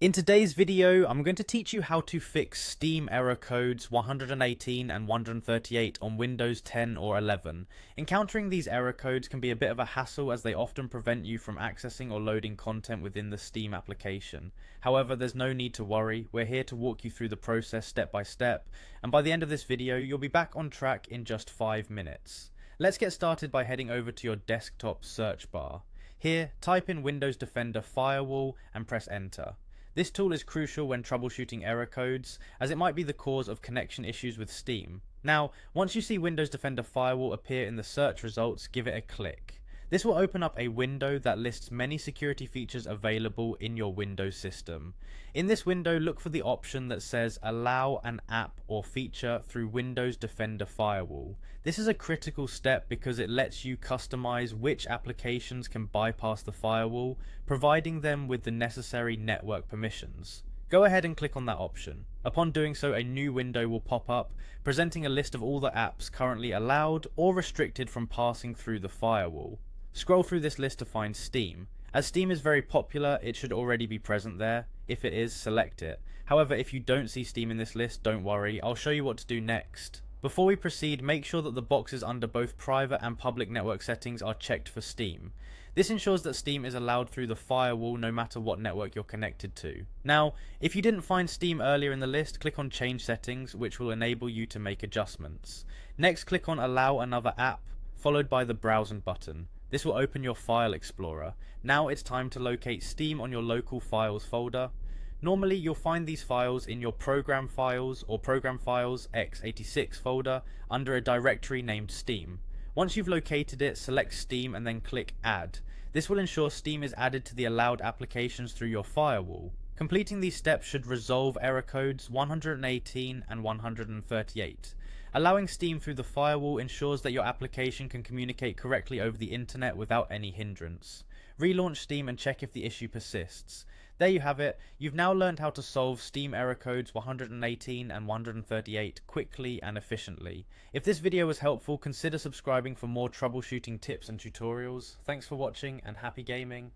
In today's video, I'm going to teach you how to fix Steam error codes 118 and 138 on Windows 10 or 11. Encountering these error codes can be a bit of a hassle as they often prevent you from accessing or loading content within the Steam application. However, there's no need to worry, we're here to walk you through the process step by step, and by the end of this video, you'll be back on track in just 5 minutes. Let's get started by heading over to your desktop search bar. Here, type in Windows Defender Firewall and press enter. This tool is crucial when troubleshooting error codes, as it might be the cause of connection issues with Steam. Now, once you see Windows Defender Firewall appear in the search results, give it a click. This will open up a window that lists many security features available in your Windows system. In this window, look for the option that says Allow an app or feature through Windows Defender Firewall. This is a critical step because it lets you customize which applications can bypass the firewall, providing them with the necessary network permissions. Go ahead and click on that option. Upon doing so, a new window will pop up, presenting a list of all the apps currently allowed or restricted from passing through the firewall. Scroll through this list to find Steam. As Steam is very popular, it should already be present there. If it is, select it. However, if you don't see Steam in this list, don't worry, I'll show you what to do next. Before we proceed, make sure that the boxes under both private and public network settings are checked for Steam. This ensures that Steam is allowed through the firewall no matter what network you're connected to. Now, if you didn't find Steam earlier in the list, click on Change Settings, which will enable you to make adjustments. Next, click on Allow another app, followed by the Browse button. This will open your File Explorer. Now it's time to locate Steam on your local files folder. Normally you'll find these files in your Program Files or Program Files x86 folder under a directory named Steam. Once you've located it, select Steam and then click Add. This will ensure Steam is added to the allowed applications through your firewall. Completing these steps should resolve error codes 118 and 138. Allowing Steam through the firewall ensures that your application can communicate correctly over the internet without any hindrance. Relaunch Steam and check if the issue persists. There you have it, you've now learned how to solve Steam error codes 118 and 138 quickly and efficiently. If this video was helpful, consider subscribing for more troubleshooting tips and tutorials. Thanks for watching and happy gaming.